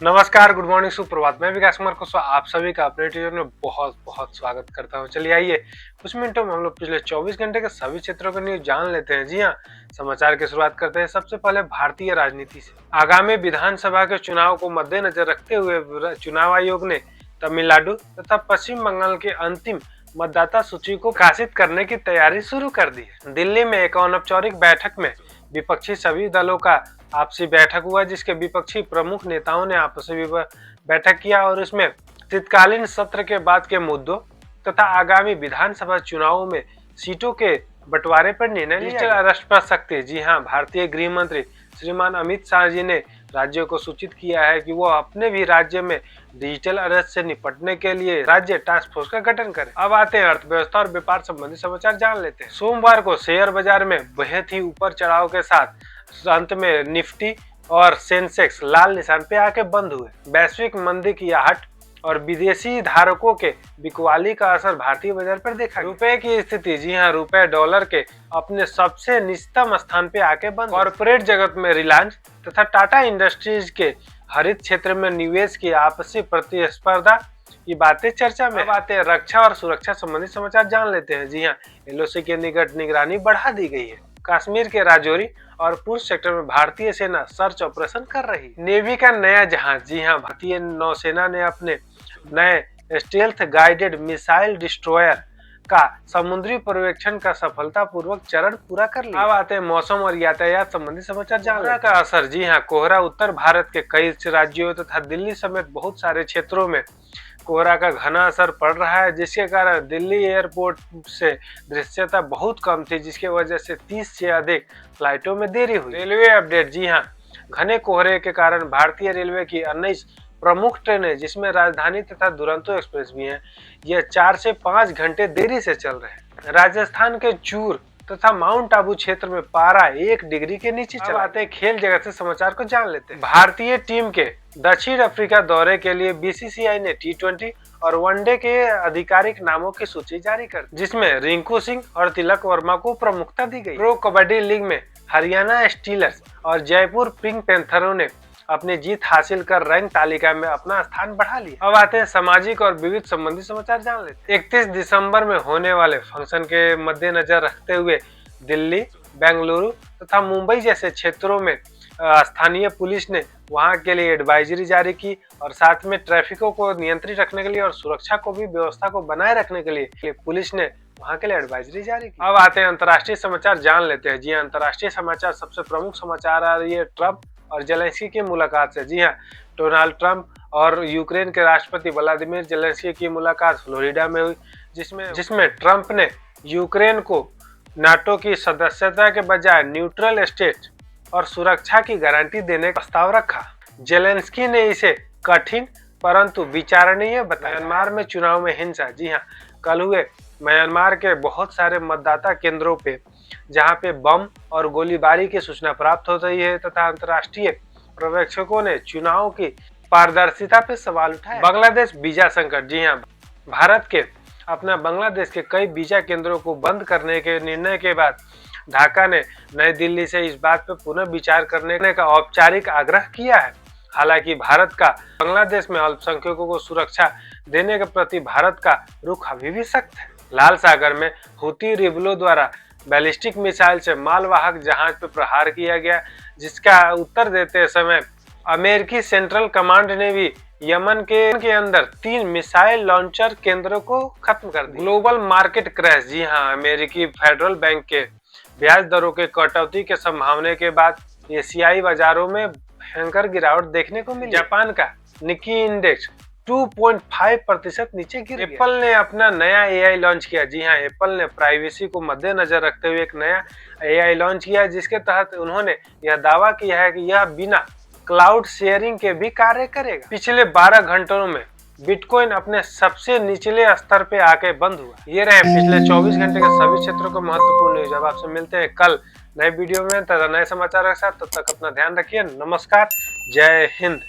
नमस्कार, good morning, सुप्रभात। मैं विकास कुमार कुशवाहा आप सभी का अपने टीवी में बहुत बहुत स्वागत करता हूं। चलिए आइए कुछ मिनटों में हम लोग पिछले 24 घंटे के सभी क्षेत्रों के न्यूज जान लेते हैं। जी हाँ, समाचार की शुरुआत करते हैं सबसे पहले भारतीय राजनीति से। आगामी विधानसभा के चुनाव को मद्देनजर रखते हुए चुनाव आयोग ने तमिलनाडु तथा पश्चिम बंगाल के अंतिम मतदाता सूची को प्रकाशित करने की तैयारी शुरू कर दी है। दिल्ली में एक अनौपचारिक बैठक में विपक्षी सभी दलों का आपसी बैठक हुआ, जिसके विपक्षी प्रमुख नेताओं ने आपसी बैठक किया और इसमें शीतकालीन सत्र के बाद के मुद्दों तथा आगामी विधानसभा चुनावों में सीटों के बंटवारे पर निर्णय लिया। डिजिटल अरेस्ट पर सख्ती। जी हां, भारतीय गृह मंत्री श्रीमान अमित शाह जी ने राज्यों को सूचित किया है कि वो अपने भी राज्य में डिजिटल अरेस्ट से निपटने के लिए राज्य टास्क फोर्स का गठन करें। अब आते हैं अर्थव्यवस्था और व्यापार संबंधी समाचार जान लेते हैं। सोमवार को शेयर बाजार में बेहद ही ऊपर चढ़ाव के साथ अंत में निफ्टी और सेंसेक्स लाल निशान पे आके बंद हुए। वैश्विक मंदी की आहट और विदेशी धारकों के बिकवाली का असर भारतीय बाजार पर देखा। रुपए की स्थिति। जी हां, रुपए डॉलर के अपने सबसे निचतम स्थान पे आके बंद। कॉर्पोरेट जगत में रिलायंस तथा टाटा इंडस्ट्रीज के हरित क्षेत्र में निवेश की आपसी प्रतिस्पर्धा की बातें चर्चा में। बातें रक्षा और सुरक्षा संबंधी समाचार जान लेते हैं। जी हाँ, एलओसी के निकट निगरानी बढ़ा दी गई है। कश्मीर के राजौरी और पुंछ सेक्टर में भारतीय सेना सर्च ऑपरेशन कर रही है। नेवी का नया जहाज। जी हां, भारतीय नौसेना ने अपने नए स्टेल्थ गाइडेड मिसाइल डिस्ट्रॉयर का समुद्री पर्यवेक्षण का सफलतापूर्वक चरण पूरा कर लिया। अब आते हैं मौसम और यातायात संबंधी समाचार जानने का असर। जी हां, कोहरा उत्तर भारत के कई राज्यों तथा दिल्ली समेत बहुत सारे क्षेत्रों में कोहरा का घना असर पड़ रहा है, जिसके कारण दिल्ली एयरपोर्ट से दृश्यता बहुत कम थी, जिसकी वजह से 30 से अधिक फ्लाइटों में देरी हुई। Railway update. जी हां, घने कोहरे के कारण भारतीय रेलवे की 19 प्रमुख ट्रेनें, जिसमें राजधानी तथा दुरंतो एक्सप्रेस भी हैं, यह 4 से 5 घंटे देरी से चल रहे हैं। राजस्थान के चूर तथा माउंट आबू क्षेत्र में पारा 1 डिग्री के नीचे चला। आते हैं खेल जगत से समाचार को जान लेते हैं। भारतीय टीम के दक्षिण अफ्रीका दौरे के लिए बीसीसीआई ने T20 और वनडे के आधिकारिक नामों की सूची जारी कर दी, जिसमें रिंकू सिंह और तिलक वर्मा को प्रमुखता दी गई। प्रो कबड्डी लीग में हरियाणा स्टीलर्स और जयपुर पिंक पैंथरों ने अपनी जीत हासिल कर रैंक तालिका में अपना स्थान बढ़ा लिया। अब आते हैं सामाजिक और विविध संबंधी समाचार जान लेते हैं। 31 दिसंबर में होने वाले फंक्शन के मद्देनजर रखते हुए दिल्ली, बेंगलुरु तथा मुंबई जैसे क्षेत्रों में स्थानीय पुलिस ने वहां के लिए एडवाइजरी जारी की और साथ में ट्रैफिकों को नियंत्रित रखने के लिए और सुरक्षा को भी व्यवस्था को बनाए रखने के लिए पुलिस ने वहां के लिए एडवाइजरी जारी की। अब आते हैं अंतर्राष्ट्रीय समाचार जान लेते हैं। जी हाँ, अंतर्राष्ट्रीय समाचार सबसे प्रमुख समाचार आ रही है ट्रंप और जेलेंस्की की मुलाकात से। जी हाँ, डोनाल्ड ट्रंप और यूक्रेन के राष्ट्रपति व्लादिमीर जेलेंस्की की मुलाकात फ्लोरिडा में हुई, जिसमें ट्रंप ने यूक्रेन को नाटो की सदस्यता के बजाय न्यूट्रल स्टेट और सुरक्षा की गारंटी देने का प्रस्ताव रखा। जेलेंस्की ने इसे कठिन परंतु विचारणीय बताया। म्यांमार में चुनाव में हिंसा। जी हाँ, कल हुए म्यांमार के बहुत सारे मतदाता केंद्रों पे जहां पे बम और गोलीबारी की सूचना प्राप्त हो रही है तथा अंतर्राष्ट्रीय पर्यवेक्षकों ने चुनाव की पारदर्शिता पे सवाल उठाए। बांग्लादेश वीजा संकट। जी हाँ, भारत के अपना बांग्लादेश के कई वीजा केंद्रों को बंद करने के निर्णय के बाद ढाका ने नई दिल्ली से इस बात पर पुनः विचार करने का औपचारिक आग्रह किया है। हालांकि भारत का बांग्लादेश में अल्पसंख्यकों को सुरक्षा देने के प्रति भारत का रुख अभी भी सख्त है। लाल सागर में हुती रिबलो द्वारा बैलिस्टिक मिसाइल से मालवाहक जहाज पर प्रहार किया गया, जिसका उत्तर देते समय अमेरिकी सेंट्रल कमांड ने भी यमन के अंदर 3 मिसाइल लॉन्चर केंद्रों को खत्म कर दिया। Global market crash. जी हाँ, अमेरिकी फेडरल बैंक के ब्याज दरों के कटौती के संभावना के बाद एशियाई बाजारों में भयंकर गिरावट देखने को मिली। जापान का निकी इंडेक्स 2.5% नीचे गिर गया। एप्पल ने अपना नया एआई लॉन्च किया। जी हाँ, एप्पल ने प्राइवेसी को मद्देनजर रखते हुए एक नया एआई लॉन्च किया, जिसके तहत उन्होंने यह दावा किया है कि यह बिना क्लाउड शेयरिंग के भी कार्य करेगा। पिछले 12 घंटों में बिटकॉइन अपने सबसे निचले स्तर पे आके बंद हुआ। ये रहे पिछले 24 घंटे के सभी क्षेत्रों को महत्वपूर्ण न्यूज। अब आपसे मिलते हैं कल नए वीडियो में तथा नए समाचार के साथ। तब तक अपना ध्यान रखिए। नमस्कार, जय हिंद।